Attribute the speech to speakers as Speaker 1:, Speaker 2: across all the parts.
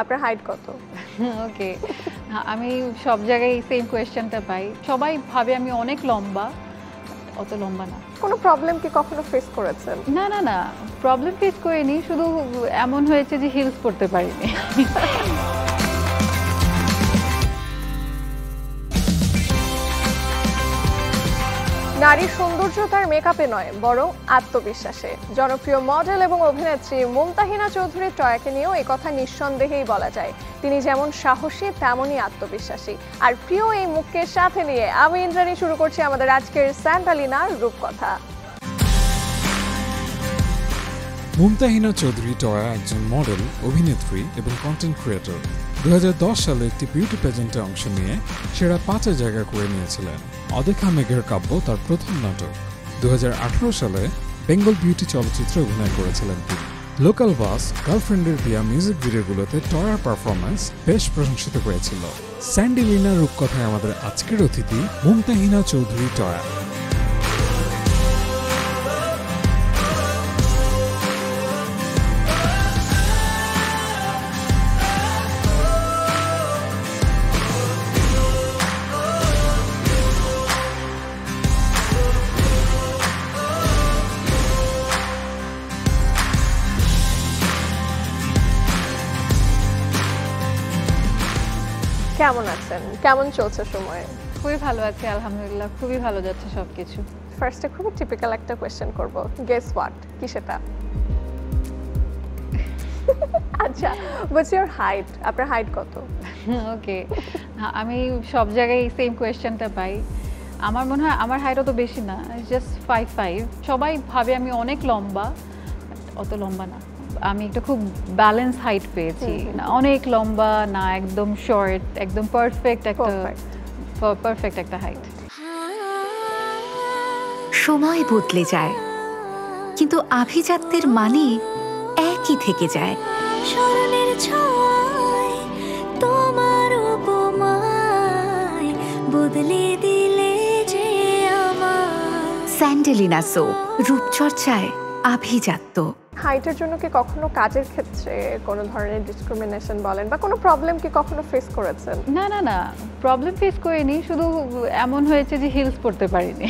Speaker 1: আপনার হাইট কত?
Speaker 2: ওকে, আমি সব জায়গায় সেম কোয়েশ্চেনটা পাই। সবাই ভাবে আমি অনেক লম্বা, অত লম্বা না।
Speaker 1: কোনো প্রবলেম কি কখনো ফেস করেছেন?
Speaker 2: না না না, প্রবলেম ফেস করিনি, শুধু এমন হয়েছে যে হিলস পরতে পারিনি।
Speaker 1: নারীর সৌন্দর্য তার মেকআপে নয়, বরং আত্মবিশ্বাসে। জনপ্রিয় মডেল এবং অভিনেত্রী মুমতাহিনা চৌধুরী টয়াকে নিয়েও এই কথা নিঃসন্দেহেই বলা যায়। তিনি যেমন সাহসী, তেমনই আত্মবিশ্বাসী। আর প্রিয় এই মুখকে সাথে নিয়ে আমি ইন্দ্রাণী শুরু করছি আমাদের আজকের স্যান্টালিনার রূপকথা।
Speaker 3: মুমতাহিনা চৌধুরী টয়া একজন মডেল, অভিনেত্রী এবং কন্টেন্ট ক্রিয়েটর। 2010 সালে একটি বিউটি প্যাজেন্টে অংশ নিয়ে সেরা 5-এ জায়গা করে নিয়েছিলেন। অদেখা মেঘের কাব্য তার প্রথম নাটক। 2018 সালে বেঙ্গল বিউটি চলচ্চিত্রে অভিনয় করেছিলেন তিনি। লোকাল বাস, গার্লফ্রেন্ডের বিয়া মিউজিক ভিডিওগুলোতে টয়ার পারফরম্যান্স বেশ প্রশংসিত হয়েছিল। স্যান্ডেলিনার রূপকথায় আমাদের আজকের অতিথি মুমতাহিনা চৌধুরী টয়া।
Speaker 1: কেমন আছেন? কেমন চলছে সময়?
Speaker 2: খুবই ভালো আছি আলহামদুলিল্লাহ, খুবই ভালো যাচ্ছে সবকিছু।
Speaker 1: ফার্স্টে খুবই টিপিক্যাল একটা কোয়েশ্চেন করব, গেস হোয়াট, কি সেটা? আচ্ছা, হোয়াটস ইওর হাইট? আপনার হাইট কত?
Speaker 2: ওকে, আমি সব জায়গায় সেম কোয়েশ্চেনটা পাই। আমার মনে হয় আমার হাইট অত বেশি না, জাস্ট 5'5". সবাই ভাবে আমি অনেক লম্বা, অত লম্বা না। আমি একটা খুব ব্যালেন্স হাইট পেয়েছি, না অনেক লম্বা না একদম শর্ট, একদম পারফেক্ট একটা হাইট।
Speaker 4: সময় বদলে যায়, কিন্তু আভিজাত্যের মানে একই থেকে যায়। স্মরণের ছোঁয়ায় তোমার উপমায় বদলে দিলে যে আমার। স্যান্ডেলিনা সো, রূপচর্চায় আভিজাত্য।
Speaker 1: হাইটের জন্য কি কখনো কাজের ক্ষেত্রে কোনো ধরনের ডিসক্রিমিনেশন বলেন বা কোনো প্রবলেম কি কখনো ফেস করেছেন?
Speaker 2: না না না, প্রবলেম ফেস করিনি, শুধু এমন হয়েছে যে হিলস পরতে পারিনি।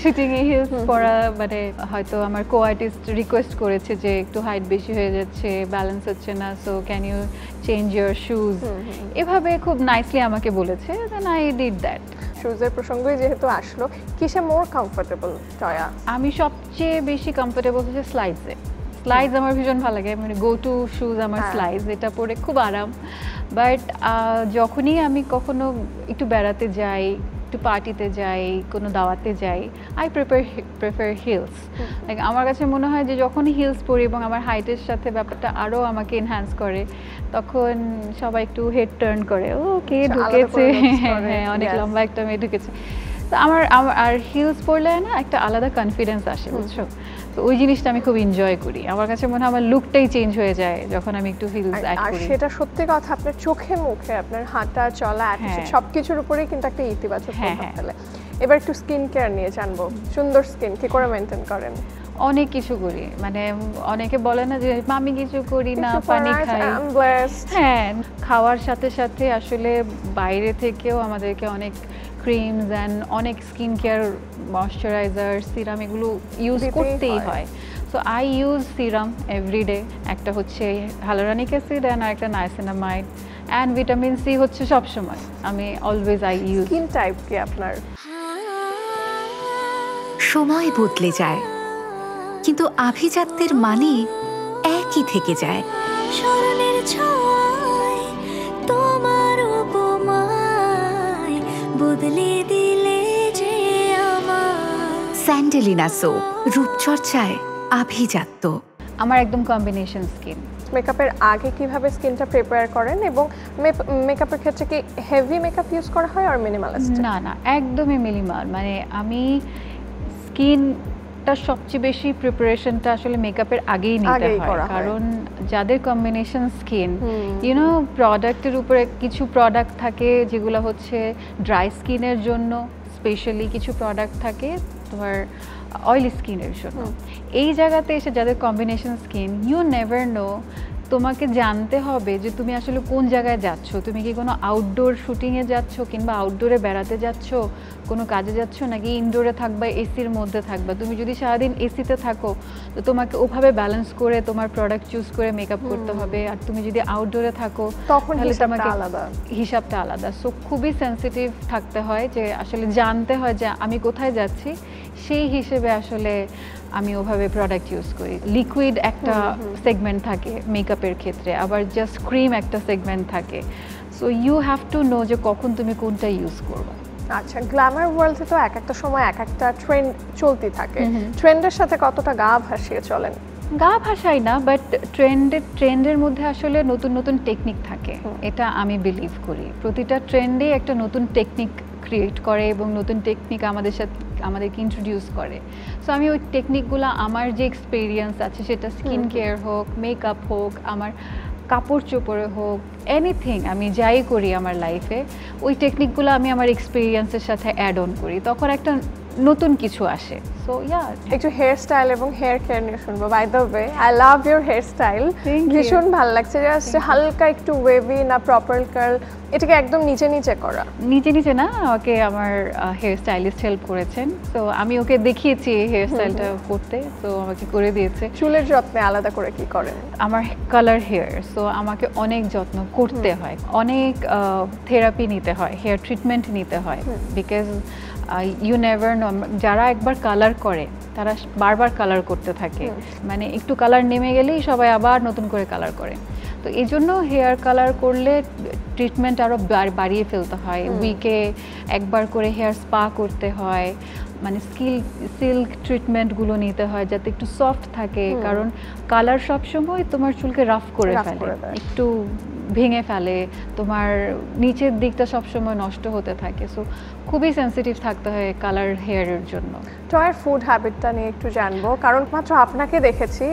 Speaker 2: শুটিংয়ে হিলস পরা, মানে হয়তো আমার কো আর্টিস্ট রিকোয়েস্ট করেছে যে একটু হাইট বেশি হয়ে যাচ্ছে, ব্যালেন্স হচ্ছে না, so can you change your shoes. এভাবে খুব নাইসলি আমাকে বলেছে, দেন আই ডিড দ্যাট।
Speaker 1: শুজের প্রসঙ্গই যেহেতু আসলো, কিসে মোর কমফোর্টেবল টয়া?
Speaker 2: আমি সবচেয়ে বেশি কমফোর্টেবল হচ্ছে স্লাইডসে। স্লাইডস আমার ভীষণ ভালো লাগে, মানে গো টু শুজ আমার স্লাইডস, এটা পরে খুব আরাম। বাট যখনই আমি একটু বেড়াতে যাই, একটু পার্টিতে যাই, কোনো দাওয়াতে যাই, আই প্রেফার হিলস। লাইক আমার কাছে মনে হয় যে যখনই হিলস পরি এবং আমার হাইটের সাথে ব্যাপারটা আরও আমাকে এনহ্যান্স করে, তখন সবাই একটু হেড টার্ন করে, ও কে ঢুকেছে, হ্যাঁ অনেক লম্বা একটা মেয়ে ঢুকেছে। তো আমার আর হিলস পরলে না একটা আলাদা কনফিডেন্স আসে, বুঝছো? তো ওই জিনিসটা আমি খুব এনজয় করি। আমার কাছে মনে হয় আমার লুকটাই চেঞ্জ হয়ে যায় যখন আমি একটু হিলস অ্যাড করি।
Speaker 1: আর সেটা সত্যি কথা, আপনার চোখে মুখে, আপনার হাঁটা চলা, অ্যাটিটিউড সবকিছুর উপরেই কিন্তু একটা ইতিবাচক প্রভাব ফেলে। এবার একটু স্কিন কেয়ার নিয়ে জানবো। সুন্দর স্কিন কি করে মেইনটেইন করেন?
Speaker 2: অনেক কিছু করি, মানে অনেকে বলে না যে আমি কিছু করি না, পানি খাই। হ্যাঁ, খাওয়ার সাথে সাথে আসলে বাইরে থেকেও আমাদেরকে অনেক ক্রিমস অ্যান্ড অনেক স্কিন কেয়ার, ময়শ্চারাইজার, সিরাম এগুলো ইউজ করতেই হয়। So I use serum everyday. একটা হচ্ছে হাইলোরানিক অ্যাসিড অ্যান্ড আরেকটা নাইসিনামাইড, অ্যান্ড ভিটামিন সি হচ্ছে সবসময় আমি always I use.
Speaker 1: Skin type কি আপনার?
Speaker 4: সময় বদলে যায়, কিন্তু আভিজাত্যের মানে একই থেকে যায়। স্মরণের ছোঁয়ায় তোমার উপমায় বদলে দিলে যে আমার। স্যান্ডেলিনা সো, রূপচর্চায় আভিজাত্য।
Speaker 2: আমার একদম কম্বিনেশন স্কিন।
Speaker 1: মেকআপের আগে কিভাবে স্কিনটা প্রিপেয়ার করেন এবং মেকআপের ক্ষেত্রে কি হেভি মেকআপ ইউজ করা হয় আর মিনিমালিস্ট?
Speaker 2: না না, একদমই মিনিমাল। মানে আমি স্কিনটা সবচেয়ে বেশি প্রিপারেশনটা আসলে মেকআপের আগেই নিতে হয়, কারণ যাদের কম্বিনেশন স্কিন, ইউনো, প্রোডাক্টের উপরে কিছু প্রোডাক্ট থাকে যেগুলো হচ্ছে ড্রাই স্কিনের জন্য, স্পেশালি কিছু প্রোডাক্ট থাকে তোমার অয়েলি স্কিনের জন্য। এই জায়গাতে এসে যাদের combination skin, you never know তোমাকে জানতে হবে যে তুমি আসলে কোন জায়গায় যাচ্ছ। তুমি কি কোনো আউটডোর শুটিংয়ে যাচ্ছ, কিংবা আউটডোরে বেড়াতে যাচ্ছ, কোনো কাজে যাচ্ছ, নাকি ইনডোরে থাকবা, এসির মধ্যে থাকবা। তুমি যদি সারাদিন এসিতে থাকো তো তোমাকে ওভাবে ব্যালেন্স করে তোমার প্রোডাক্ট চুজ করে মেকআপ করতে হবে। আর তুমি যদি আউটডোরে থাকো
Speaker 1: তখন
Speaker 2: তাহলে
Speaker 1: হিসাবটা
Speaker 2: তোমাকে
Speaker 1: আলাদা।
Speaker 2: হিসাবটা আলাদা। সো খুবই সেন্সিটিভ থাকতে হয়, যে আসলে জানতে হয় যে আমি কোথায় যাচ্ছি, সেই হিসেবে আসলে আমি ওভাবে প্রোডাক্ট ইউজ করি। লিকুইড একটা সেগমেন্ট থাকে মেকআপের ক্ষেত্রে, আবার জাস্ট ক্রিম একটা সেগমেন্ট থাকে। So you have to know যে কখন তুমি কোনটা ইউজ করবে।
Speaker 1: আচ্ছা, গ্ল্যামার ওয়ার্ল্ডে তো এক একটা সময় এক একটা ট্রেন্ড চলতে থাকে, ট্রেন্ডের সাথে কতটা গা ভাসিয়ে চলেন?
Speaker 2: গা ভাসাই না, বাট ট্রেন্ডের মধ্যে আসলে নতুন নতুন টেকনিক থাকে, এটা আমি বিলিভ করি। প্রতিটা ট্রেন্ডে একটা নতুন টেকনিক ক্রিয়েট করে এবং নতুন টেকনিক আমাদেরকে ইন্ট্রোডিউস করে। সো আমি ওই টেকনিকগুলো, আমার যে এক্সপিরিয়েন্স আছে, সেটা স্কিন কেয়ার হোক, মেকআপ হোক, আমার কাপড় চোপড়ে হোক, এনিথিং আমি যাই করি আমার লাইফে, ওই টেকনিকগুলো আমি আমার এক্সপিরিয়েন্সের সাথে অ্যাড অন করি, তখন একটা নতুন কিছু আসে। সো
Speaker 1: একটু হেয়ার স্টাইল এবং হেয়ার কেয়ার নিয়ে শুনবো। By the way, I love your hairstyle, ভীষণ ভালো লাগছে। জাস্ট হালকা একটু ওয়েভি না প্রপার কার্ল, এটাকে একদম নিচে নিচে করা?
Speaker 2: নিচে না, আমাকে আমার হেয়ার স্টাইলিস্ট হেল্প করেছেন। তো আমি ওকে দেখিয়েছি হেয়ার স্টাইলটা করতে, তো আমাকে করে দিয়েছে।
Speaker 1: চুলের যত্নে আলাদা করে কি করেন?
Speaker 2: আমার কালার হেয়ার, সো আমাকে অনেক যত্ন করতে হয়, অনেক থেরাপি নিতে হয়, হেয়ার ট্রিটমেন্ট নিতে হয়, বিকজ ইউ নেভার নো, যারা একবার কালার করে তারা বারবার কালার করতে থাকে, মানে একটু কালার নেমে গেলেই সবাই আবার নতুন করে কালার করে। তো এই জন্য হেয়ার কালার করলে ট্রিটমেন্ট আরও বাড়িয়ে ফেলতে হয়, উইকে একবার করে হেয়ার স্পা করতে হয়, মানে সিল্ক ট্রিটমেন্টগুলো নিতে হয় যাতে একটু সফট থাকে, কারণ কালার সবসময় তোমার চুলকে রাফ করে ফেলে, একটু ভেঙে ফেলে, তোমার নিচের দিকটা সবসময় নষ্ট হতে থাকে। সো খুবই সেন্সিটিভ থাকতে হয় কালার হেয়ারের জন্য।
Speaker 1: টয়ের ফুড হ্যাবিটটা নিয়ে একটু জানবো, কারণ মাত্র আপনাকে দেখেছি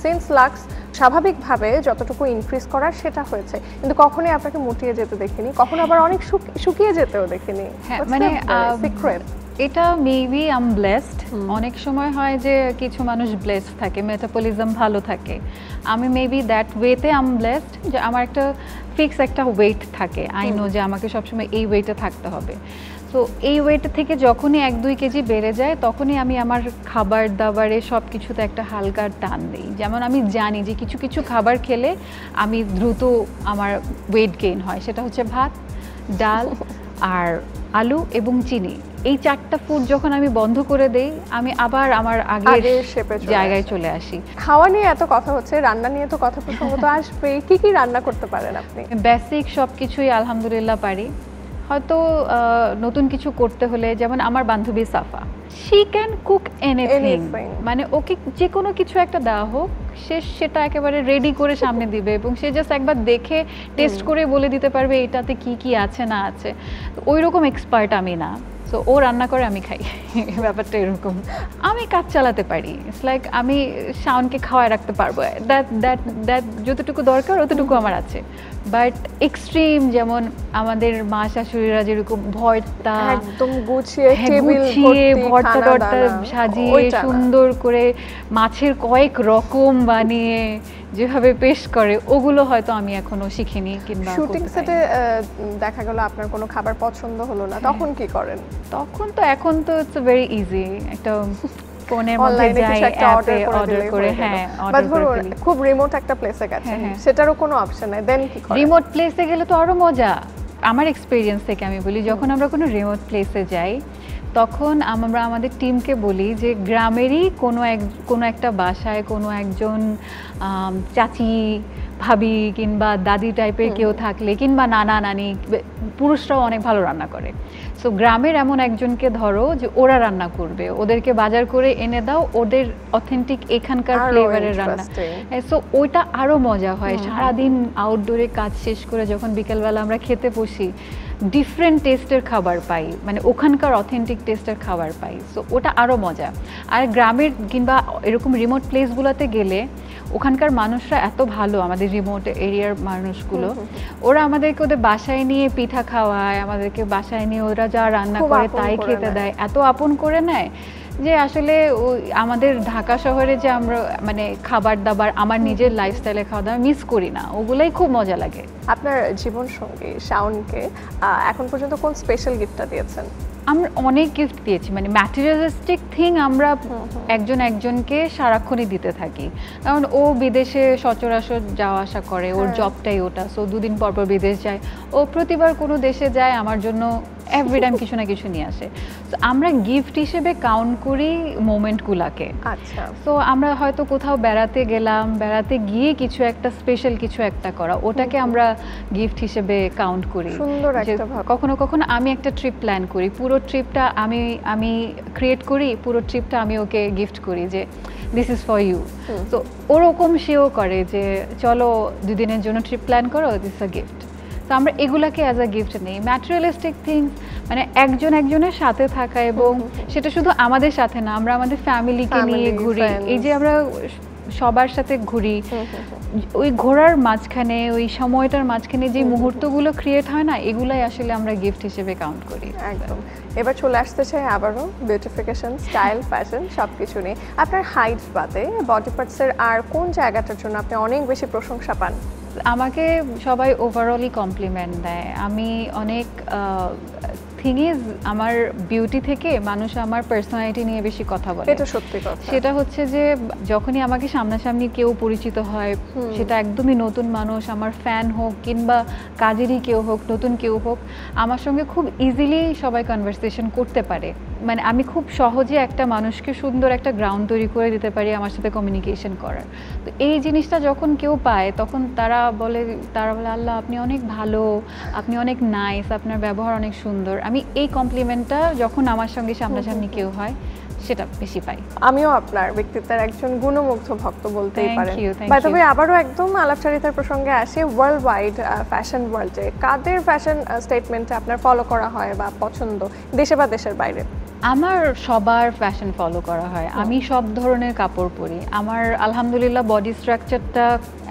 Speaker 1: সিন্স লাক্স স্বাভাবিকভাবে যতটুকু ইনক্রিজ করার সেটা হয়েছে, কিন্তু কখনোই আপনাকে মুটিয়ে যেতে দেখিনি, কখনো আবার অনেক শুকিয়ে যেতেও দেখিনি।
Speaker 2: হ্যাঁ, মানে
Speaker 1: সিক্রেট
Speaker 2: এটা মেবি আম ব্লেসড। অনেক সময় হয় যে কিছু মানুষ ব্লেসড থাকে, মেটাবলিজম ভালো থাকে, আমি মেবি দ্যাট ওয়েতে আম ব্লেসড, যে আমার একটা ফিক্স একটা ওয়েট থাকে, আই নো যে আমাকে সবসময় এই ওয়েটে থাকতে হবে। তো এই ওয়েট থেকে যখনই 1-2 কেজি বেড়ে যায়, তখনই আমি আমার খাবার দাবারে সব কিছুতে একটা হালকা টান দিই। যেমন আমি জানি যে কিছু কিছু খাবার খেলে আমি দ্রুত আমার ওয়েট গেইন হয়, সেটা হচ্ছে ভাত, ডাল আর আলু এবং চিনি। এই 4টা ফুড যখন আমি বন্ধ করে দেই, আমি আবার আমার আগের জায়গায় চলে আসি।
Speaker 1: খাওয়া নিয়ে এত কথা হচ্ছে, রান্না নিয়ে তো কথা প্রসঙ্গ আসবে। কি কি রান্না করতে পারেন আপনি?
Speaker 2: বেসিক সব কিছুই আলহামদুলিল্লাহ পারি। হয়তো নতুন কিছু করতে হলে, যেমন আমার বান্ধবী সাফা, শি ক্যান কুক এনিথিং, মানে ওকে যে কোনো কিছু একটা দেওয়া হোক, সে সেটা একেবারে রেডি করে সামনে দিবে, এবং সে জাস্ট একবার দেখে টেস্ট করে বলে দিতে পারবে এটাতে কি কি আছে না আছে। ওই রকম এক্সপার্ট আমি না। সো ও রান্না করে, আমি খাই, ব্যাপারটা এরকম। আমি কাজ চালাতে পারি, ইটস লাইক আমি শাওনকে খাওয়ায় রাখতে পারবো, দ্যাট যতটুকু দরকার অতটুকু আমার আছে। বাট এক্সট্রিম, যেমন আমাদের মা শাশুড়িরা যেরকম ভর্তা
Speaker 1: একদম গুছিয়ে
Speaker 2: ভর্তা টর্তা সাজিয়ে সুন্দর করে মাছের কয়েক রকম বানিয়ে যেভাবে পেশ করে, ওগুলো হয়তো আমি এখনো শিখিনি। কিংবা
Speaker 1: শুটিং সেটে দেখা গেল আপনার কোনো খাবার পছন্দ হলো না, তখন কি করেন?
Speaker 2: তখন তো এখন তো ইটস ভেরি ইজি, একটা ফোনের মধ্যে যাই, অ্যাপে অর্ডার করে, হ্যাঁ অর্ডার করে দিই।
Speaker 1: খুব রিমোট একটা প্লেসে গেছেন, সেটারও কোনো অপশন নাই, দেন কি করেন?
Speaker 2: রিমোট প্লেসে গেলে তো আরো মজা। আমার এক্সপেরিয়েন্স থেকে আমি বলি, যখন আমরা কোনো রিমোট প্লেসে যাই, তখন আমরা আমাদের টিমকে বলি যে গ্রামেরই কোনো একটা বাসায় কোনো একজন চাচি, ভাবি কিংবা দাদি টাইপের কেউ থাকলে, কিংবা নানা নানি, পুরুষরাও অনেক ভালো রান্না করে, সো গ্রামের এমন একজনকে ধরো যে ওরা রান্না করবে, ওদেরকে বাজার করে এনে দাও, ওদের অথেন্টিক এখানকার ফ্লেভারের রান্না। সো ওইটা আরও মজা হয়। সারাদিন আউটডোরে কাজ শেষ করে যখন বিকেলবেলা আমরা খেতে বসি, ডিফারেন্ট টেস্টের খাবার পাই, মানে ওখানকার অথেন্টিক টেস্টের খাবার পাই। সো ওটা আরও মজা। আর গ্রামের কিংবা এরকম রিমোট প্লেসগুলোতে গেলে ওখানকার মানুষরা এত ভালো, আমাদের রিমোট এরিয়ার মানুষগুলো, ওরা আমাদেরকে ওদের বাসায় নিয়ে পিঠা খাওয়ায়, আমাদেরকে বাসায় নিয়ে ওরা যা রান্না করে তাই খেতে দেয়, এত আপন করে নেয় যে আসলে আমাদের ঢাকা শহরে যে আমরা মানে খাবার দাবার আমার নিজের লাইফস্টাইলে খাওয়া দাওয়া মিস করি না, ওগুলাই খুব মজা লাগে।
Speaker 1: আপনার জীবন সঙ্গী শাওনকে এখন পর্যন্ত কোন স্পেশাল গিফটটা দিয়েছেন?
Speaker 2: আমরা অনেক গিফট দিয়েছি, মানে ম্যাটেরিয়ালিস্টিক থিং আমরা একজনকে সারাক্ষণই দিতে থাকি, কারণ ও বিদেশে সচরাচর যাওয়া আসা করে, ওর জবটাই ওটা, সো দুদিন পর পর বিদেশ যায়, ও প্রতিবার কোনো দেশে যায় আমার জন্য এভরি টাইম কিছু না কিছু নিয়ে আসে। তো আমরা গিফট হিসেবে কাউন্ট করি মোমেন্টগুলোকে।
Speaker 1: আচ্ছা,
Speaker 2: তো আমরা হয়তো কোথাও বেড়াতে গেলাম, বেড়াতে গিয়ে কিছু একটা স্পেশাল কিছু একটা করা, ওটাকে আমরা গিফট হিসেবে কাউন্ট করি।
Speaker 1: সুন্দর একটা ভাব।
Speaker 2: কখনো কখনো আমি একটা ট্রিপ প্ল্যান করি, পুরো ট্রিপটা আমি ক্রিয়েট করি, পুরো ট্রিপটা আমি ওকে গিফট করি যে দিস ইজ ফর ইউ। তো ওরকম সেও করে যে চলো 2 দিনের জন্য ট্রিপ প্ল্যান করো, দিস আ গিফট। তো আমরা এগুলাকে অ্যাজ আ গিফট নেই। ম্যাটেরিয়ালিস্টিক থিংস মানে একজনের সাথে থাকা, এবং সেটা শুধু আমাদের সাথে না, আমরা আমাদের ফ্যামিলিকে নিয়ে ঘুরি, এই যে আমরা সবার সাথে ঘুরি, ওই ঘোরার মাঝখানে ওই সময়টার মাঝখানে যে মুহূর্তগুলো ক্রিয়েট হয় না, এগুলাই আসলে আমরা গিফট হিসেবে কাউন্ট করি।
Speaker 1: একদম। এবার চলে আসতে চাই আবারও বিউটিফিকেশন, স্টাইল, ফ্যাশন সবকিছু নিয়ে। আপনার হাইট বাদে বডি পার্টসের আর কোন জায়গাটার জন্য আপনি অনেক বেশি প্রশংসা পান?
Speaker 2: আমাকে সবাই ওভারঅলই কমপ্লিমেন্ট দেয়। আমি অনেক থিং ইজ আমার বিউটি থেকে মানুষ আমার পার্সোনালিটি নিয়ে বেশি কথা বলে,
Speaker 1: এটা সত্যি কথা।
Speaker 2: সেটা হচ্ছে যে যখনই আমাকে সামনাসামনি কেউ পরিচিত হয়, সেটা একদমই নতুন মানুষ, আমার ফ্যান হোক কিংবা কাজেরই কেউ হোক, নতুন কেউ হোক, আমার সঙ্গে খুব ইজিলি সবাই কনভারসেশন করতে পারে। মানে আমি খুব সহজে একটা মানুষকে সুন্দর একটা গ্রাউন্ড তৈরি করে দিতে পারি আমার সাথে কমিউনিকেশন করার। তো এই জিনিসটা যখন কেউ পায় তখন তারা বলে আল্লাহ আপনি অনেক ভালো, আপনি অনেক নাইস, আপনার ব্যবহার অনেক সুন্দর। আমি এই কমপ্লিমেন্টটা যখন আমার সঙ্গে সামনাসামনি কেউ হয় সেটা বেশি পাই।
Speaker 1: আমিও আপনার ব্যক্তিত্বের একজন গুণমুগ্ধ ভক্ত বলতেই পারেন।
Speaker 2: thank
Speaker 1: by the
Speaker 2: you.
Speaker 1: Way, আবারও একদম আলাপচারিতার প্রসঙ্গে আসে, ওয়ার্ল্ড ওয়াইড ফ্যাশন ওয়ার্ল্ডে কাদের ফ্যাশন স্টেটমেন্টে আপনার ফলো করা হয় বা পছন্দ, দেশে বা দেশের বাইরে?
Speaker 2: আমার সবার ফ্যাশন ফলো করা হয়, আমি সব ধরনের কাপড় পরি। আমার আলহামদুলিল্লাহ বডি স্ট্রাকচারটা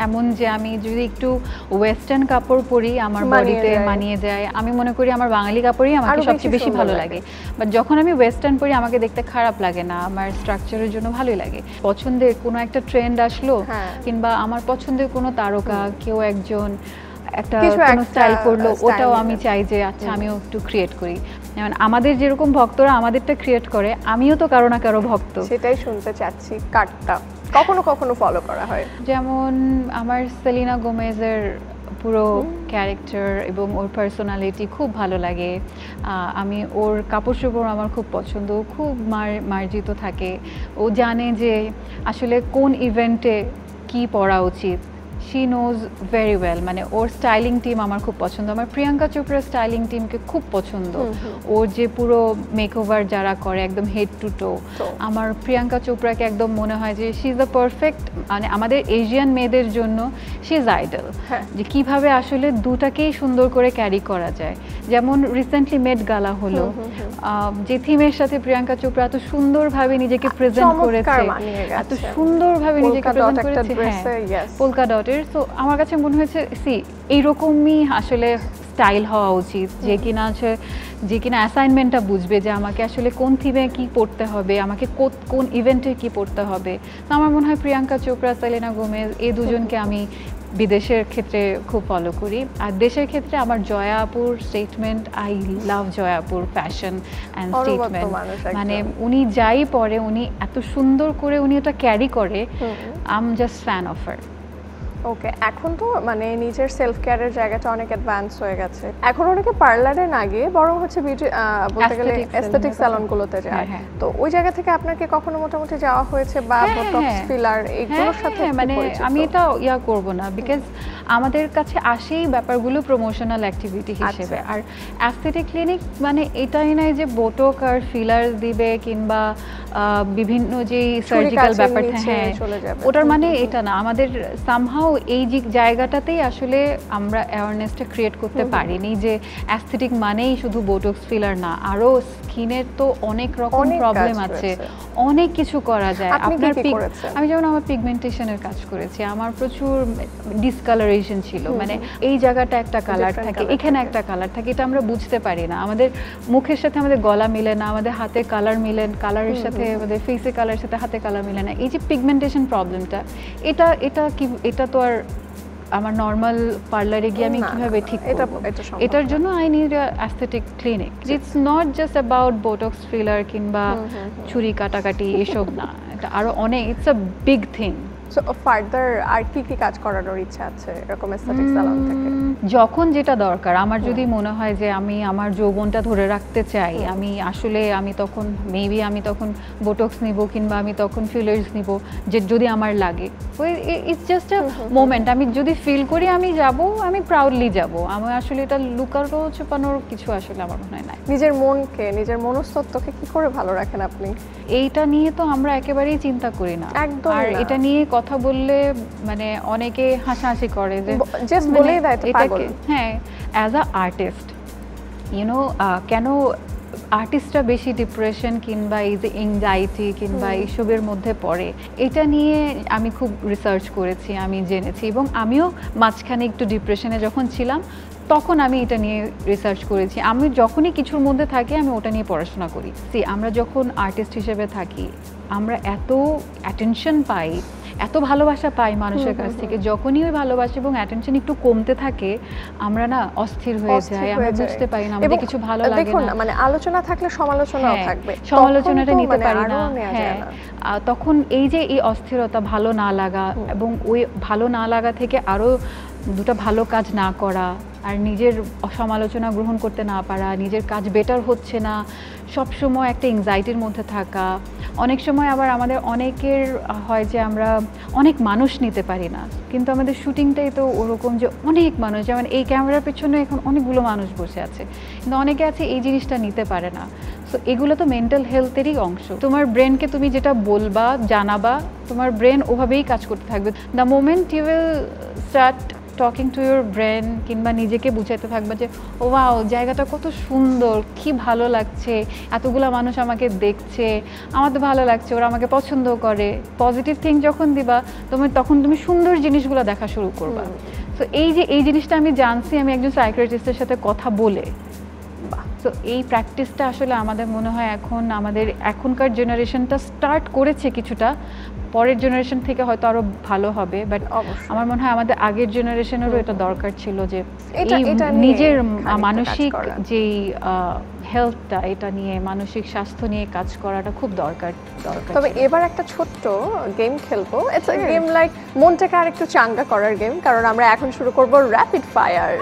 Speaker 2: এমন যে আমি যদি একটু ওয়েস্টার্ন কাপড় পরি আমার বডিতে মানিয়ে যায়। আমি মনে করি আমার বাঙালি কাপড়ই আমাকে সবচেয়ে বেশি ভালো লাগে, বাট যখন আমি ওয়েস্টার্ন পরি আমাকে দেখতে খারাপ লাগে না, আমার স্ট্রাকচারের জন্য ভালোই লাগে। পছন্দের কোনো একটা ট্রেন্ড আসলো কিংবা আমার পছন্দের কোনো তারকা কেউ একজন একটা কোনো স্টাইল করলো, ওটাও আমি চাই যে আচ্ছা আমিও একটু ক্রিয়েট করি। যেমন আমাদের যেরকম ভক্তরা আমাদেরটা ক্রিয়েট করে, আমিও তো কারো না কারো ভক্ত।
Speaker 1: সেটাই শুনতে চাচ্ছি, কাটটা কখনো কখনো ফলো করা হয়?
Speaker 2: যেমন আমার সেলিনা গোমেজের পুরো ক্যারেক্টার এবং ওর পার্সোনালিটি খুব ভালো লাগে। আমি ওর কাপড় চোপড় আমার খুব পছন্দ, খুব মার্জিত থাকে। ও জানে যে আসলে কোন ইভেন্টে কি পরা উচিত, শি নোজ ভেরি ওয়েল। মানে ওর স্টাইলিং টিম আমার খুব পছন্দ, আমার প্রিয়াঙ্কা চোপড়ার স্টাইলিং টিমকে খুব পছন্দ। ওর যে পুরো মেকওভার যারা করে একদম হেড টু টো, আমার প্রিয়াঙ্কা চোপড়াকে একদম মনে হয় যে শি ইজ দ্য পারফেক্ট, মানে আমাদের এশিয়ান মেয়েদের জন্য শি ইজ আইডল, যে কিভাবে আসলে দুটাকেই সুন্দর করে ক্যারি করা যায়। যেমন রিসেন্টলি মেট গালা হলো, যে থিমের সাথে প্রিয়াঙ্কা চোপড়া এত সুন্দরভাবে নিজেকে প্রেজেন্ট করেছে, এত সুন্দরভাবে নিজেকে প্রেজেন্ট করেছে, পোলকা ডটের। তো আমার কাছে মনে হয়েছে এইরকমই আসলে স্টাইল হওয়া উচিত, যে কিনা অ্যাসাইনমেন্টটা বুঝবে যে আমাকে আসলে কোন থিমে কি পড়তে হবে, আমাকে কোন ইভেন্টে কি পড়তে হবে। তো আমার মনে হয় প্রিয়াঙ্কা চোপড়া, সেলেনা গোমেজ, এই দুজনকে আমি বিদেশের ক্ষেত্রে খুব ফলো করি। আর দেশের ক্ষেত্রে আমার জয়া আপুর স্টেটমেন্ট, আই লাভ জয়া আপুর ফ্যাশন অ্যান্ড স্টেটমেন্ট। মানে উনি যাই পরে উনি এত সুন্দর করে উনি এটা ক্যারি করে, I am just fan of her.
Speaker 1: Okay, এখন তো মানে নিজের সেলফ কেয়ারের জায়গাটা অনেক অ্যাডভান্স হয়ে গেছে। এখন অনেকে পার্লারে না গিয়ে বরং হচ্ছে বিউটি বলতে গেলে এস্থেটিক স্যালনগুলোতে যায়। তো ওই জায়গা থেকে আপনার কি কখনো মোটামুটি যাওয়া হয়েছে বা বোটক্স, ফিলার এগুলোর সাথে?
Speaker 2: মানে আমি এটা করব না, বিকজ আমাদের কাছে আসেই ব্যাপারগুলো প্রমোশনাল অ্যাক্টিভিটি হিসেবে। আর অ্যাস্থেটিক ক্লিনিক মানে এটাই নয় যে বোটক আর ফিলার দিবে কিংবা বিভিন্ন যে সার্জিক্যাল ব্যাপারটা, ওটার মানে এটা না। আমাদের সামহাও সামহাউ এই যে জায়গাটাতেই আসলে আমরা অ্যাওয়ারনেসটা ক্রিয়েট করতে পারিনি যে অ্যাস্থেটিক মানেই শুধু বোটক্স ফিলার না, আরও স্কিনের তো অনেক রকম
Speaker 1: অনেক
Speaker 2: প্রবলেম
Speaker 1: কাজ
Speaker 2: আছে,
Speaker 1: রয়েছে।
Speaker 2: অনেক কিছু করা যায়।
Speaker 1: আপনি কি কি
Speaker 2: পিগ
Speaker 1: করেছেন?
Speaker 2: আমি যেমন আমার পিগমেন্টেশনের কাজ করেছি, আমার প্রচুর ডিসকালারেশন ছিল, মানে এই জায়গাটা একটা কালার
Speaker 1: Different
Speaker 2: থাকে,
Speaker 1: colour
Speaker 2: এখানে
Speaker 1: থাকে।
Speaker 2: একটা কালার থাকে, এটা আমরা বুঝতে পারি না। আমাদের মুখের সাথে আমাদের গলা মিলে না, আমাদের হাতে কালার মিলে, কালারের সাথে আমাদের ফেসে কালারের সাথে হাতে কালার মিলে না। এই যে পিগমেন্টেশন প্রবলেমটা, এটা তো আর আমার নর্মাল পার্লারে গিয়ে আমি
Speaker 1: না,
Speaker 2: কিভাবে ঠিক
Speaker 1: এটা
Speaker 2: করব?
Speaker 1: সম্ভব
Speaker 2: এটার
Speaker 1: না।
Speaker 2: জন্য I need aesthetic clinic. It's not just about botox filler কিংবা ছুরি কাটাকাটি এসব না, এটা আরো অনেক, it's a big thing.
Speaker 1: So further আর কি কি কাজ করানোর ইচ্ছা আছে এরকম অ্যাস্থেটিক সালন থেকে?
Speaker 2: যখন যেটা দরকার, আমার যদি মনে হয় যে আমি আমার যৌবনটা ধরে রাখতে চাই, আমি তখন মেবি আমি তখন বোটক্স নিব কিংবা আমি তখন ফিলার্স নিব, যে যদি আমার লাগে। It's just a moment. আমি যদি ফিল করি আমি যাব, আমি প্রাউডলি যাব। আমি আসলে এটা লুকানো ছুপানোর কিছু আসলে আমার মনে হয় না।
Speaker 1: নিজের মনকে, নিজের মনস্তত্ত্বকে কি করে ভালো রাখেন আপনি?
Speaker 2: এইটা নিয়ে তো আমরা একেবারেই চিন্তা করি না।
Speaker 1: একদমই
Speaker 2: আর
Speaker 1: না।
Speaker 2: এটা নিয়ে কথা বললে মানে অনেকে হাসাহাসি করে যে
Speaker 1: just
Speaker 2: মানে
Speaker 1: বলেই দেয় তো
Speaker 2: এটাকে-
Speaker 1: পাগল।
Speaker 2: হ্যাঁ, অ্যাজ আ আর্টিস্ট কেন আর্টিস্টরা বেশি ডিপ্রেশন কিংবা এই যে এংজাইটি কিংবা এইসবের মধ্যে পড়ে, এটা নিয়ে আমি খুব রিসার্চ করেছি, আমি জেনেছি, এবং আমিও মাঝখানে একটু ডিপ্রেশনে যখন ছিলাম তখন আমি এটা নিয়ে রিসার্চ করেছি। আমি যখনই কিছুর মধ্যে থাকি আমি ওটা নিয়ে পড়াশোনা করি। আমরা যখন আর্টিস্ট হিসেবে থাকি আমরা এত অ্যাটেনশন পাই, এত ভালোবাসা পাই মানুষের কাছ থেকে, যখনই ওই ভালোবাসা এবং অ্যাটেনশন একটু কমতে থাকে আমরা না অস্থির হয়ে যাই, আমরা বুঝতে পারি না, আমাদের কিছু ভালো লাগে
Speaker 1: দেখুন
Speaker 2: না।
Speaker 1: মানে আলোচনা থাকলে সমালোচনাও
Speaker 2: হ্যাঁ,
Speaker 1: থাকবে,
Speaker 2: সমালোচনাটা
Speaker 1: তখন তো
Speaker 2: নিতে
Speaker 1: মানে
Speaker 2: পারি না।
Speaker 1: আরো নেওয়া যায়
Speaker 2: হ্যাঁ,
Speaker 1: না।
Speaker 2: তখন এই যে এই অস্থিরতা, ভালো না লাগা, এবং ওই ভালো না লাগা থেকে আরো দুটো ভালো কাজ না করা, আর নিজের সমালোচনা গ্রহণ করতে না পারা, নিজের কাজ বেটার হচ্ছে না, সব সময় একটা এংজাইটির মধ্যে থাকা। অনেক সময় আবার আমাদের অনেকের হয় যে আমরা অনেক মানুষ নিতে পারি না, কিন্তু আমাদের শুটিংটাই তো ওরকম যে অনেক মানুষ, যেমন এই ক্যামেরার পেছনে এখন অনেকগুলো মানুষ বসে আছে, কিন্তু অনেকে আছে এই জিনিসটা নিতে পারে না। সো এগুলো তো মেন্টাল হেলথেরই অংশ। তোমার ব্রেনকে তুমি যেটা বলবা, জানাবা, তোমার ব্রেন ওভাবেই কাজ করতে থাকবে। The moment you will start talking to your brain কিংবা নিজেকে বুঝাইতে থাকবে যে ওয়াও জায়গাটা কত সুন্দর, কি ভালো লাগছে, এতগুলো মানুষ আমাকে দেখছে, আমার তো ভালো লাগছে, ওরা আমাকে পছন্দ করে, পজিটিভ থিং যখন দিবা তখন তুমি সুন্দর জিনিসগুলো দেখা শুরু করবা। তো এই জিনিসটা আমি জানছি আমি একজন সাইকিয়াট্রিস্টের সাথে কথা বলে। তো এই প্র্যাকটিসটা আসলে আমাদের মনে হয় আমাদের এখনকার জেনারেশনটা স্টার্ট করেছে কিছুটা, পরের জেনারেশন থেকে হয়তো আরো ভালো হবে, বাট আমার মনে হয় আমাদের আগের জেনারেশনেরও এটা দরকার ছিল যে
Speaker 1: এটা
Speaker 2: এই
Speaker 1: নিয়ে
Speaker 2: নিজের
Speaker 1: খানিকটা কাজ
Speaker 2: মানসিক
Speaker 1: করা।
Speaker 2: যেই হেলথটা, এটা নিয়ে মানসিক স্বাস্থ্য নিয়ে কাজ করাটা খুব দরকার।
Speaker 1: তবে এবার একটা ছোট্ট গেম খেলবো। ইটস আ গেম লাইক মনটাকে আর একটু চাঙ্গা করার গেম, কারণ আমরা এখন শুরু করব র্যাপিড ফায়ার।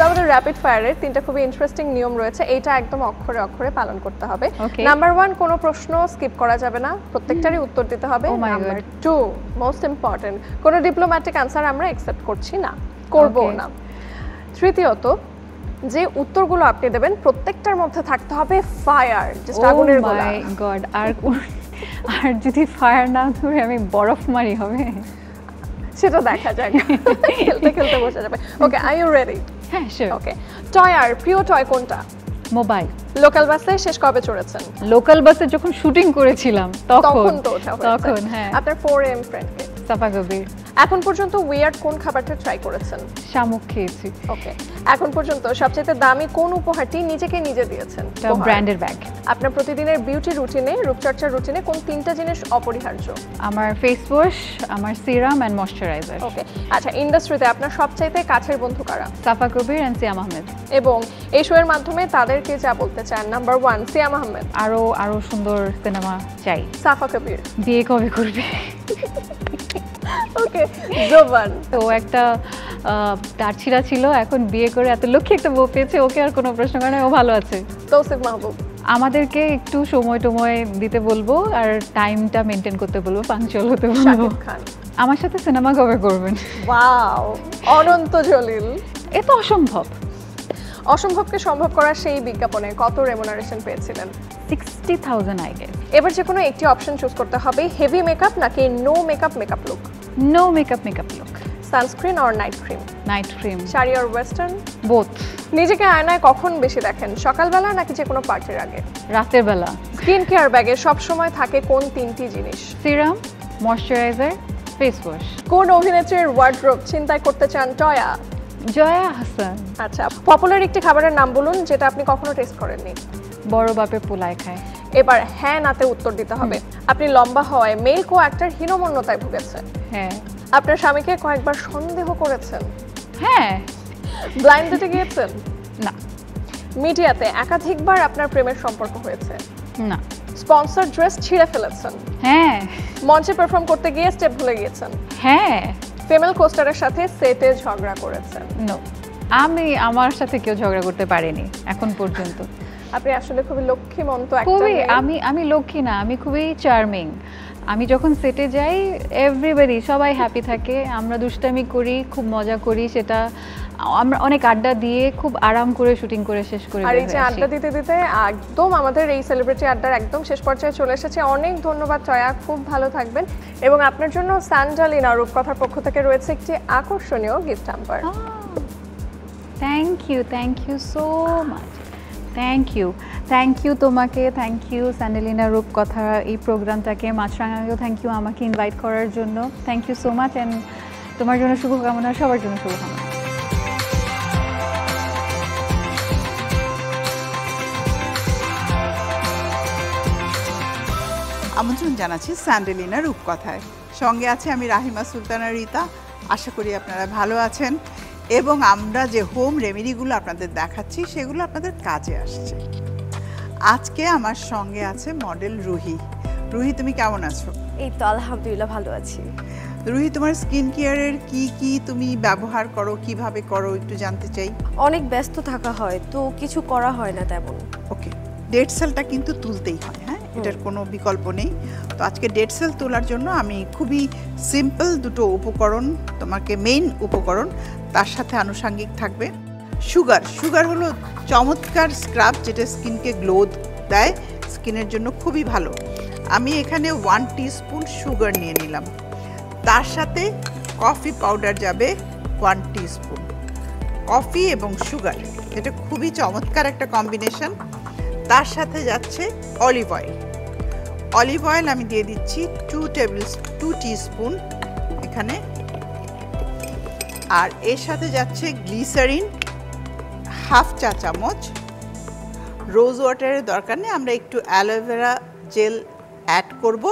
Speaker 1: আমাদের র্যাপিড ফায়ারের তিনটা খুবই ইন্টারেস্টিং নিয়ম রয়েছে, এইটা একদম অক্ষরে অক্ষরে পালন করতে হবে।
Speaker 2: Okay.
Speaker 1: নাম্বার 1, কোনো প্রশ্ন স্কিপ করা যাবে না, প্রত্যেকটারই উত্তর দিতে হবে।
Speaker 2: Oh my
Speaker 1: number
Speaker 2: God.
Speaker 1: 2, most important, কোনো ডিপ্লোম্যাটিক আনসার আমরা অ্যাকসেপ্ট করছি না, করবো
Speaker 2: Okay.
Speaker 1: না। তৃতীয়ত, যে উত্তরগুলো আপনি দেবেন প্রত্যেকটার মধ্যে থাকতে হবে ফায়ার, জাস্ট আগুনের গোলা।
Speaker 2: ও মাই গড, আর যদি ফায়ার না ধরে আমি বরফ মারি হবে?
Speaker 1: সেটা দেখা যাক, খেলতে খেলতে বোঝা যাবে। ওকে, আর ইউ রেডি?
Speaker 2: হ্যাঁ, শিওর।
Speaker 1: ওকে, টয় আর প্রিয় টয় কোনটা?
Speaker 2: মোবাইল।
Speaker 1: লোকাল বাসে শেষ কবে চড়েছেন?
Speaker 2: লোকাল বাসে যখন শুটিং করেছিলাম তখন
Speaker 1: তো ওঠা হয়েছে।
Speaker 2: তখন হ্যাঁ।
Speaker 1: আপনার 4am ফ্রেন্ডকে?
Speaker 2: সাফা কবির।
Speaker 1: এখন পর্যন্ত উইয়ার্ড কোন খাবারটা ট্রাই করেছেন?
Speaker 2: শামুক খেয়েছি।
Speaker 1: ওকে, এখন পর্যন্ত সবচেয়ে দামি কোন উপহারটি নিজেকে নিজে দিয়েছেন?
Speaker 2: একটা ব্র্যান্ডের ব্যাগ।
Speaker 1: আপনার প্রতিদিনের বিউটি রুটিনে, রূপচর্চার রুটিনে কোন তিনটা জিনিস অপরিহার্য?
Speaker 2: আমার ফেস ওয়াশ, আমার সিরাম এন্ড ময়শ্চারাইজার।
Speaker 1: ওকে, আচ্ছা, ইন্ডাস্ট্রিতে আপনার সবচাইতে কাছের বন্ধু কারা?
Speaker 2: সাফা কবির এন্ড সিয়াম আহমেদ।
Speaker 1: এবং এই শো এর মাধ্যমে তাদেরকে যা বলতে চান? নাম্বার 1, সিয়াম আহমেদ।
Speaker 2: আরো সুন্দর সিনেমা চাই।
Speaker 1: সাফা কবির।
Speaker 2: বিয়ে কবে করবে?
Speaker 1: ওকে, জোবান।
Speaker 2: তো একটা টারছিরা ছিল, এখন বিয়ে করে এত লক্ষ্মী একটা বউ পেয়েছে, ওকে আর কোনো প্রশ্ন করে না, ও ভালো আছে।
Speaker 1: তৌসিফ মাহবুব।
Speaker 2: আমাদেরকে একটু সময় দিতে বলবো, আর টাইমটা মেনটেন করতে বলবো, পাংচুয়াল হতে বলবো।
Speaker 1: শাকিব খান।
Speaker 2: আমার সাথে সিনেমা কবে করবেন?
Speaker 1: ওয়াও, অনন্ত জলিল।
Speaker 2: এ তো অসম্ভব।
Speaker 1: অসম্ভবকে সম্ভব করার সেই বিজ্ঞাপনে কত রেমুনারেশন পেয়েছিলেন?
Speaker 2: 60,000 আই গেস।
Speaker 1: এবার যে কোনো একটি অপশন চুজ করতে হবে, হেভি মেকআপ নাকি no makeup makeup look?
Speaker 2: No makeup look.
Speaker 1: Sunscreen or night cream?
Speaker 2: Night cream.
Speaker 1: Sari or western?
Speaker 2: Both.
Speaker 1: নিজেকে আয়নায় কখন বেশি দেখেন, সকালবেলা নাকি যে কোনো পার্টির আগে?
Speaker 2: রাতের বেলা।
Speaker 1: স্কিন কেয়ার ব্যাগে সব সময় থাকে কোন তিনটি জিনিস?
Speaker 2: Serum, moisturiser, face wash.
Speaker 1: কোন অভিনেত্রীর ওয়ার্ড্রোব ছিনতাই করতে চান টয়া?
Speaker 2: জয়া হাসান।
Speaker 1: আচ্ছা, পপুলার একটি খাবারের নাম বলুন যেটা আপনি কখনো টেস্ট করেননি।
Speaker 2: বড় বাপের পোলায় খায়।
Speaker 1: এবার হ্যাঁ নাতে উত্তর দিতে হবে। আপনি লম্বা হওয়ায় মেল কো অ্যাক্টর হীনমন্যতায় ভুগেছে।
Speaker 2: হ্যাঁ।
Speaker 1: আপনার স্বামীকে কয়েকবার সন্দেহ করেছেন।
Speaker 2: হ্যাঁ।
Speaker 1: ব্লাইন্ড ডেটে গিয়েছেন?
Speaker 2: না।
Speaker 1: মিডিয়াতে একাধিকবার আপনার প্রেমের সম্পর্ক হয়েছে।
Speaker 2: না।
Speaker 1: স্পন্সর ড্রেস ছিঁড়ে ফেলেছেন।
Speaker 2: হ্যাঁ।
Speaker 1: মঞ্চে পারফর্ম করতে গিয়ে স্টেপ ভুলে গিয়েছেন।
Speaker 2: হ্যাঁ।
Speaker 1: ফিমেল কোস্টারের সাথে সেটে ঝগড়া করেছেন।
Speaker 2: নো, আমি আমার সাথে কেউ ঝগড়া করতে পারিনি এখন পর্যন্ত।
Speaker 1: আপনি আসলে খুবই লক্ষ্মীমন্ত একটা
Speaker 2: খুবই।
Speaker 1: মেয়ে।
Speaker 2: আমি লক্ষ্মী না, আমি খুবই চার্মিং। আমি যখন সেটে যাই এভরিবডি সবাই হ্যাপি থাকে, আমরা দুষ্টামি করি, খুব মজা করি, সেটা আমরা অনেক আড্ডা দিয়ে খুব আরাম করে শুটিং করে শেষ করে
Speaker 1: আর
Speaker 2: বের
Speaker 1: এই যে
Speaker 2: হয়ে আসি।
Speaker 1: আড্ডা দিতে দিতে একদম আমাদের এই সেলিব্রিটি আড্ডার একদম শেষ পর্যায়ে চলে এসেছে। অনেক ধন্যবাদ টয়া, খুব ভালো থাকবেন। এবং আপনার জন্য স্যান্ডালিনা রূপকথার পক্ষ থেকে রয়েছে একটি আকর্ষণীয় gift hamper.
Speaker 2: Thank you so much. Thank you তোমাকে, থ্যাংক ইউ স্যান্ডেলিনা রূপকথা এই প্রোগ্রামটাকে, মাছরাঙাকেও থ্যাংক ইউ আমাকে ইনভাইট করার জন্য। Thank you so much. And তোমার জন্য শুভকামনা, সবার জন্য শুভকামনা।
Speaker 5: আমন্ত্রণ জানাচ্ছি স্যান্ডেলিনা রূপকথায়। সঙ্গে আছে আমি রাহিমা সুলতানা রিতা। আশা করি আপনারা ভালো আছেন এবং আমরা যে হোম রেমেডিগুলো আপনাদের দেখাচ্ছি সেগুলো আপনাদের কাজে আসছে। আজকে আমার সঙ্গে আছে মডেল রুহি। রুহি, তুমি কেমন আছো?
Speaker 6: এই তো আলহামদুলিল্লাহ ভালো আছি।
Speaker 5: রুহি, তোমার স্কিন কেয়ারের কি তুমি ব্যবহার করো, কিভাবে করো একটু জানতে চাই।
Speaker 6: অনেক ব্যস্ত থাকা হয় তো কিছু করা হয় না তেমন।
Speaker 5: ওকে, ডেড সেলটা কিন্তু তুলতেই হয়, হ্যাঁ, এটার কোনো বিকল্প নেই। তো আজকে ডেড সেল তোলার জন্য আমি খুবই সিম্পল দুটো উপকরণ, তোমাকে মেইন উপকরণ, তার সাথে আনুষঙ্গিক থাকবে সুগার হলো চমৎকার স্ক্রাব যেটা স্কিনকে গ্লো দেয়, স্কিনের জন্য খুবই ভালো। আমি এখানে 1 টিস্পুন সুগার নিয়ে নিলাম। তার সাথে কফি পাউডার যাবে 1 টিস্পুন। কফি এবং সুগার, এটা খুবই চমৎকার একটা কম্বিনেশন। তার সাথে যাচ্ছে অলিভ অয়েল আমি দিয়ে দিচ্ছি 2 টিস্পুন এখানে। আর এর সাথে যাচ্ছে গ্লিসারিন 1/2 চা চামচ। রোজ ওয়াটারের দরকার নেই, আমরা একটু অ্যালোভেরা জেল অ্যাড করব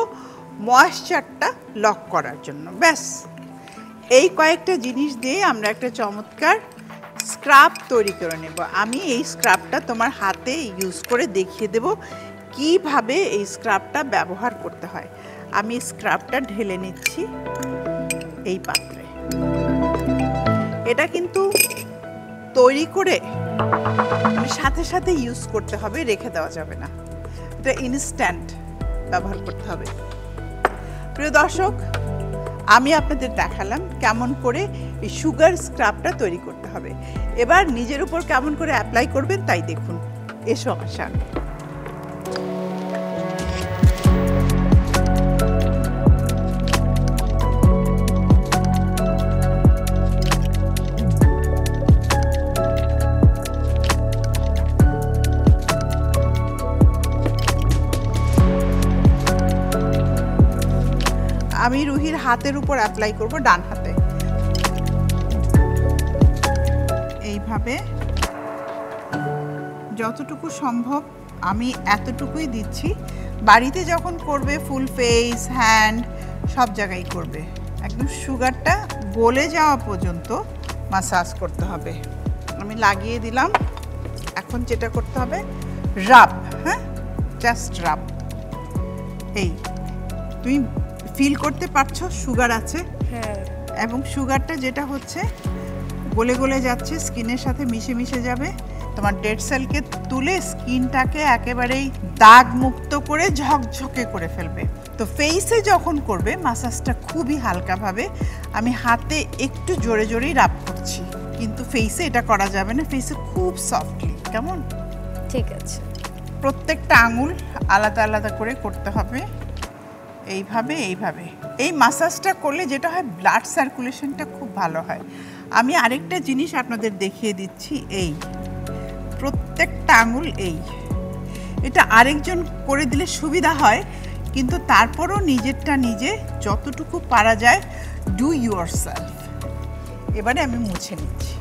Speaker 5: ময়েশ্চারটা লক করার জন্য। ব্যাস, এই কয়েকটা জিনিস দিয়ে আমরা একটা চমৎকার স্ক্রাব তৈরি করে নেব। আমি এই স্ক্রাবটা তোমার হাতে ইউজ করে দেখিয়ে দেব কিভাবে এই স্ক্রাবটা ব্যবহার করতে হয়। আমি স্ক্রাবটা ঢেলে নিচ্ছি এই পাত্রে। এটা কিন্তু তৈরি করে সাথে সাথে ইউজ করতে হবে, রেখে দেওয়া যাবে না। এটা ইনস্ট্যান্ট ব্যবহার করতে হবে। প্রিয় দর্শক, আমি আপনাদের দেখালাম কেমন করে এই সুগার স্ক্রাবটা তৈরি করতে হবে। এবার নিজের উপর কেমন করে অ্যাপ্লাই করবেন তাই দেখুন। এসো আমার সঙ্গে। আমি রুহির হাতের উপর অ্যাপ্লাই করব, ডান হাতে। এইভাবে যতটুকু সম্ভব আমি এতটুকুই দিচ্ছি। বাড়িতে যখন করবে ফুল ফেস, হ্যান্ড, সব জায়গায় করবে। একদম সুগারটা গলে যাওয়া পর্যন্ত মাসাজ করতে হবে। আমি লাগিয়ে দিলাম। এখন যেটা করতে হবে রাব, হ্যাঁ, জাস্ট রাব। এই তুমি ফিল করতে পারছো সুগার আছে?
Speaker 6: হ্যাঁ।
Speaker 5: এবং সুগারটা যেটা হচ্ছে গলে গলে যাচ্ছে, স্কিনের সাথে মিশে মিশে যাবে। তোমার ডেড সেলকে তুলে স্কিনটাকে একেবারেই দাগ মুক্ত করে ঝকঝকে করে ফেলবে। তো ফেসে যখন করবে মাসাজটা খুবই হালকাভাবে, আমি হাতে একটু জোরে জোরেই রাব করছি, কিন্তু ফেসে এটা করা যাবে না, ফেসে খুব সফটলি, কেমন?
Speaker 6: ঠিক আছে।
Speaker 5: প্রত্যেকটা আঙুল আলাদা আলাদা করে করতে হবে, এইভাবে এইভাবে। এই মাসাজটা করলে যেটা হয়, ব্লাড সার্কুলেশনটা খুব ভালো হয়। আমি আরেকটা জিনিস আপনাদের দেখিয়ে দিচ্ছি, এই প্রত্যেকটা আঙুল এটা আরেকজন করে দিলে সুবিধা হয়, কিন্তু তারপরও নিজেরটা নিজে যতটুকু পারা যায় ডু ইউরসেলফ। এবারে আমি মুছে নিচ্ছি।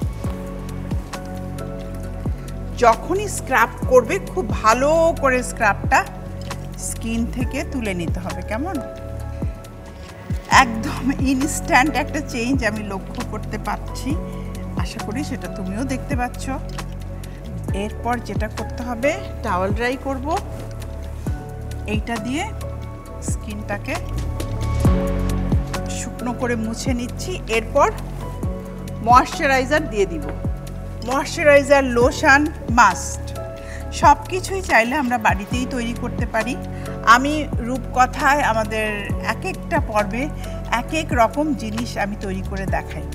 Speaker 5: যখনই স্ক্রাব করবে খুব ভালো করে স্ক্রাবটা স্কিন থেকে তুলে নিতে হবে, কেমন? একদম ইনস্ট্যান্ট একটা চেঞ্জ আমি লক্ষ্য করতে পারছি, আশা করি সেটা তুমিও দেখতে পাচ্ছ। এরপর যেটা করতে হবে, টাওয়েল ড্রাই করব, এইটা দিয়ে স্কিনটাকে শুকনো করে মুছে নিচ্ছি। এরপর ময়শ্চারাইজার দিয়ে দিব। ময়শ্চারাইজার, লোশন মাস্ট, সব কিছুই চাইলে আমরা বাড়িতেই তৈরি করতে পারি। আমি রূপকথায় আমাদের এক একটা পর্বে এক এক রকম জিনিস আমি তৈরি করে দেখাই।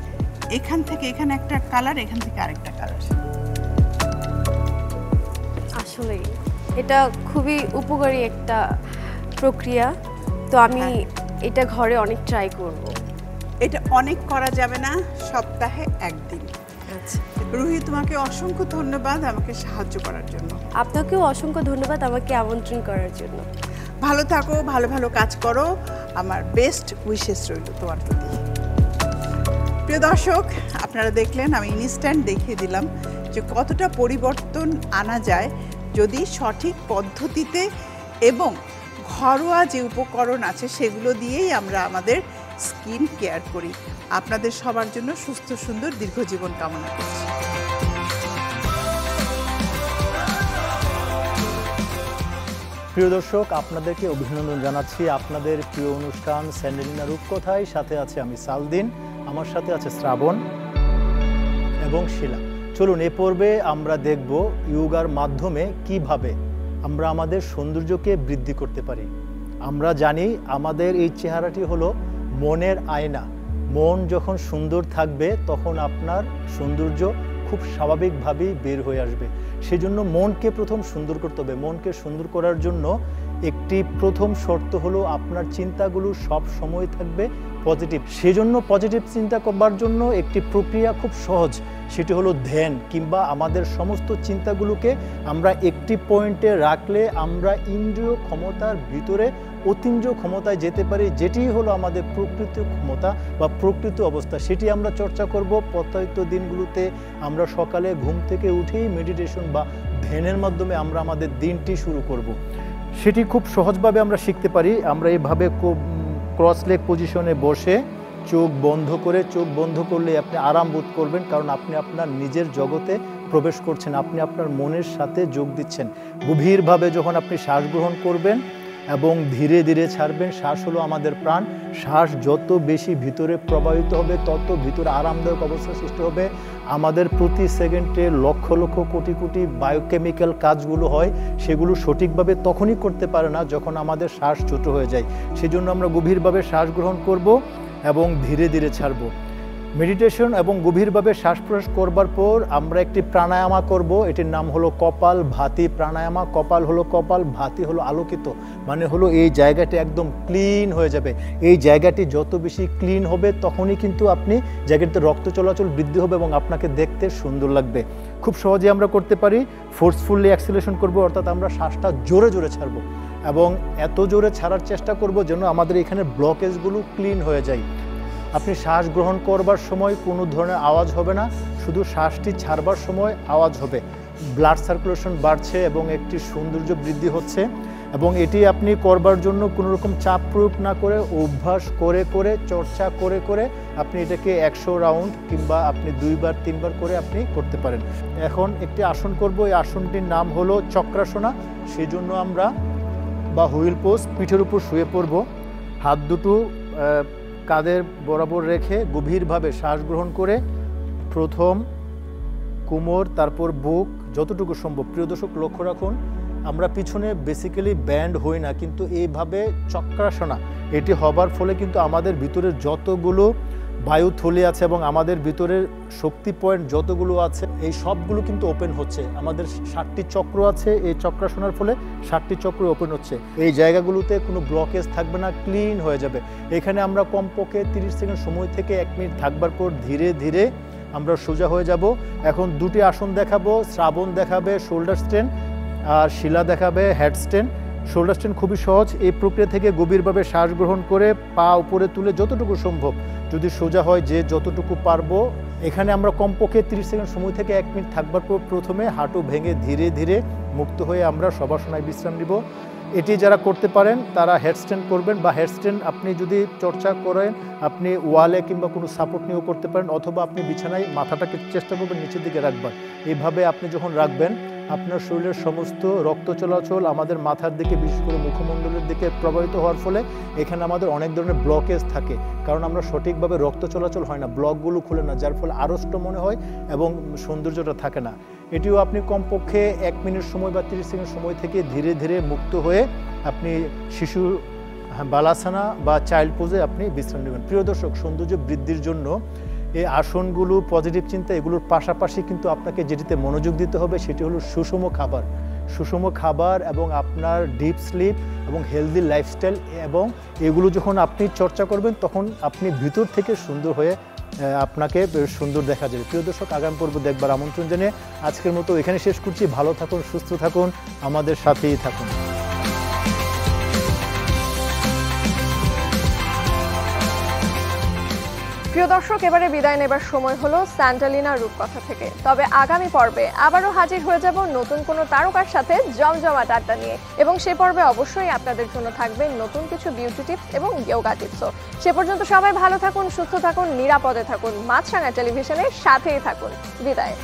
Speaker 5: এখান থেকে এখানে একটা কালার, এখান থেকে আরেকটা কালার।
Speaker 6: আসলেই এটা খুবই উপকারী একটা প্রক্রিয়া, তো আমি এটা ঘরে অনেক ট্রাই করব।
Speaker 5: এটা অনেক করা যাবে না, সপ্তাহে একদিন।
Speaker 6: আচ্ছা,
Speaker 5: রুহি, তোমাকে অসংখ্য ধন্যবাদ আমাকে সাহায্য করার জন্য।
Speaker 6: আপনাকেও অসংখ্য ধন্যবাদ আমাকে আমন্ত্রণ করার জন্য।
Speaker 5: ভালো থাকো, ভালো ভালো কাজ করো, আমার বেস্ট উইশেস রইল তোমার প্রতি। প্রিয় দর্শক, আপনারা দেখলেন, আমি ইনস্ট্যান্ট দেখিয়ে দিলাম যে কতটা পরিবর্তন আনা যায় যদি সঠিক পদ্ধতিতে এবং ঘরোয়া যে উপকরণ আছে সেগুলো দিয়েই আমরা আমাদের স্কিন কেয়ার করি। আপনাদের সবার জন্য সুস্থ সুন্দর দীর্ঘজীবন কামনা করছি।
Speaker 7: প্রিয় দর্শক, আপনাদেরকে অভিনন্দন জানাচ্ছি আপনাদের প্রিয় অনুষ্ঠান স্যান্ডেলিনা রূপকথায়। সাথে আছে আমি সালদিন, আমার সাথে আছে শ্রাবণ এবং শিলা। চলুন এ পর্বে আমরা দেখব ইয়োগার মাধ্যমে কিভাবে আমরা আমাদের সৌন্দর্যকে বৃদ্ধি করতে পারি। আমরা জানি আমাদের এই চেহারাটি হলো মনের আয়না। মন যখন সুন্দর থাকবে তখন আপনার সৌন্দর্য খুব স্বাভাবিকভাবেই বের হয়ে আসবে। সেজন্য মনকে প্রথম সুন্দর করতে হবে। মনকে সুন্দর করার জন্য একটি প্রথম শর্ত হলো আপনার চিন্তাগুলো সব সময় থাকবে পজিটিভ। সেজন্য পজিটিভ চিন্তা করবার জন্য একটি প্রক্রিয়া খুব সহজ, সেটি হলো ধ্যান, কিংবা আমাদের সমস্ত চিন্তাগুলোকে আমরা একটি পয়েন্টে রাখলে আমরা ইন্দ্রিয় ক্ষমতার ভিতরে অতীন্দ্রিয় ক্ষমতায় যেতে পারি, যেটি হলো আমাদের প্রকৃত ক্ষমতা বা প্রকৃত অবস্থা। সেটি আমরা চর্চা করব প্রত্যেক দিনগুলোতে। আমরা সকালে ঘুম থেকে উঠেই মেডিটেশন বা ধ্যানের মাধ্যমে আমরা আমাদের দিনটি শুরু করব। সেটি খুব সহজভাবে আমরা শিখতে পারি। আমরা এইভাবে ক্রস লেগ পজিশনে বসে চোখ বন্ধ করলে আপনি আরাম বোধ করবেন, কারণ আপনি আপনার নিজের জগতে প্রবেশ করছেন, আপনি আপনার মনের সাথে যোগ দিচ্ছেন। গভীরভাবে যখন আপনি শ্বাস গ্রহণ করবেন এবং ধীরে ধীরে ছাড়বেন, শ্বাস হলো আমাদের প্রাণ। শ্বাস যত বেশি ভিতরে প্রবাহিত হবে তত ভিতরে আরামদায়ক অবস্থা সৃষ্টি হবে। আমাদের প্রতি সেকেন্ডে লক্ষ লক্ষ কোটি কোটি বায়োকেমিক্যাল কাজগুলো হয়, সেগুলো সঠিকভাবে তখনই করতে পারে না যখন আমাদের শ্বাস ছোট হয়ে যায়। সেজন্য আমরা গভীরভাবে শ্বাস গ্রহণ করব এবং ধীরে ধীরে ছাড়ব। মেডিটেশন এবং গভীরভাবে শ্বাস প্রশ্বাস করবার পর আমরা একটি প্রাণায়ামা করব। এটির নাম হলো কপাল ভাতি প্রাণায়ামা। কপাল হলো কপাল, ভাতি হলো আলোকিত, মানে হলো এই জায়গাটি একদম ক্লিন হয়ে যাবে। এই জায়গাটি যত বেশি ক্লিন হবে তখনই কিন্তু আপনি জায়গাটিতে রক্ত চলাচল বৃদ্ধি হবে এবং আপনাকে দেখতে সুন্দর লাগবে। খুব সহজে আমরা করতে পারি। ফোর্সফুলি অ্যাক্সিলারেশন করব, অর্থাৎ আমরা শ্বাসটা জোরে জোরে ছাড়ব এবং এত জোরে ছাড়ার চেষ্টা করব যেন আমাদের এখানে ব্লকেজগুলো ক্লিন হয়ে যায়। আপনি শ্বাস গ্রহণ করবার সময় কোনো ধরনের আওয়াজ হবে না, শুধু শ্বাসটি ছাড়বার সময় আওয়াজ হবে। ব্লাড সার্কুলেশন বাড়ছে এবং একটি সৌন্দর্য বৃদ্ধি হচ্ছে। এবং এটি আপনি করবার জন্য কোনো রকম চাপ প্রয়োগ না করে অভ্যাস করে করে চর্চা করে করে আপনি এটাকে 100 রাউন্ড কিংবা আপনি 2বার 3বার করে আপনি করতে পারেন। এখন একটি আসন করব, এই আসনটির নাম হলো চক্রাসনা। সেই জন্য আমরা বা হুইল পোজ পিঠের উপর শুয়ে পড়ব, হাত দুটো কাঁধের বরাবর রেখে গভীরভাবে শ্বাস গ্রহণ করে প্রথম কোমর, তারপর বুক, যতটুকু সম্ভব। প্রিয় দর্শক লক্ষ্য রাখুন, আমরা পিছনে বেসিক্যালি ব্যান্ড হই না, কিন্তু এইভাবে চক্রাসনা এটি হবার ফলে কিন্তু আমাদের ভিতরে যতগুলো বায়ুথলি আছে এবং আমাদের ভিতরের শক্তি পয়েন্ট যতগুলো আছে এই সবগুলো কিন্তু ওপেন হচ্ছে। আমাদের 7টি চক্র আছে, এই চক্রাসনার ফলে 7টি চক্র ওপেন হচ্ছে। এই জায়গাগুলোতে কোনো ব্লকেজ থাকবে না, ক্লিন হয়ে যাবে। এখানে আমরা কমপক্ষে 30 সেকেন্ড সময় থেকে 1 মিনিট থাকবার পর ধীরে ধীরে আমরা সোজা হয়ে যাব। এখন 2টি আসন দেখাবো, শ্রাবণ দেখাবে শোল্ডার স্ট্রেন, আর শিলা দেখাবে হেড স্ট্রেন। শোল্ডার স্ট্রেন খুবই সহজ। এই প্রক্রিয়া থেকে গভীরভাবে শ্বাস গ্রহণ করে পা উপরে তুলে যতটুকু সম্ভব, যদি সোজা হয় যে যতটুকু পারবো, এখানে আমরা কমপক্ষে 30 সেকেন্ড সময় থেকে 1 মিনিট থাকবার পর প্রথমে হাঁটু ভেঙে ধীরে ধীরে মুক্ত হয়ে আমরা শবাসনায় বিশ্রাম নিব। এটি যারা করতে পারেন তারা হেডস্ট্যান্ড করবেন, বা হেডস্ট্যান্ড আপনি যদি চর্চা করেন আপনি ওয়ালে কিংবা কোনো সাপোর্ট নিয়েও করতে পারেন, অথবা আপনি বিছানায় মাথাটাকে চেষ্টা করবেন নিচের দিকে রাখবার। এইভাবে আপনি যখন রাখবেন আপনার শরীরের সমস্ত রক্ত চলাচল আমাদের মাথার দিকে, বিশেষ করে মুখমণ্ডলের দিকে প্রবাহিত হওয়ার ফলে এখানে আমাদের অনেক ধরনের ব্লকেজ থাকে, কারণ আমরা সঠিকভাবে রক্ত চলাচল হয় না, ব্লকগুলো খুলে না, যার ফলে আড়ষ্ট মনে হয় এবং সৌন্দর্যটা থাকে না। এটিও আপনি কমপক্ষে 1 মিনিট সময় বা 30 সেকেন্ড সময় থেকে ধীরে ধীরে মুক্ত হয়ে আপনি শিশু বালাসানা বা চাইল্ড পোজে আপনি বিশ্রাম নেবেন। প্রিয় দর্শক, সৌন্দর্য বৃদ্ধির জন্য এই আসনগুলো, পজিটিভ চিন্তা, এগুলোর পাশাপাশি কিন্তু আপনাকে যেটিতে মনোযোগ দিতে হবে সেটি হলো সুষম খাবার। সুষম খাবার এবং আপনার ডিপ স্লিপ এবং হেলদি লাইফস্টাইল, এবং এগুলো যখন আপনি চর্চা করবেন তখন আপনি ভিতর থেকে সুন্দর হয়ে আপনাকে সুন্দর দেখা যাবে। প্রিয় দর্শক, আগামী পর্ব দেখবার আমন্ত্রণ জানিয়ে আজকের মতো এখানে শেষ করছি। ভালো থাকুন, সুস্থ থাকুন, আমাদের সাথেই থাকুন।
Speaker 1: প্রিয় দর্শক, এবারে বিদায় নেবার সময় হলো স্যান্ডালিনা রূপকথা থেকে। তবে আগামী পর্বে আবারও হাজির হয়ে যাব নতুন কোনো তারকার সাথে জমজমাট আড্ডা নিয়ে, এবং সে পর্বে অবশ্যই আপনাদের জন্য থাকবে নতুন কিছু বিউটি টিপস এবং যোগা টিপসও। সে পর্যন্ত সবাই ভালো থাকুন, সুস্থ থাকুন, নিরাপদে থাকুন, মাছরাঙা টেলিভিশনের সাথেই থাকুন। বিদায়।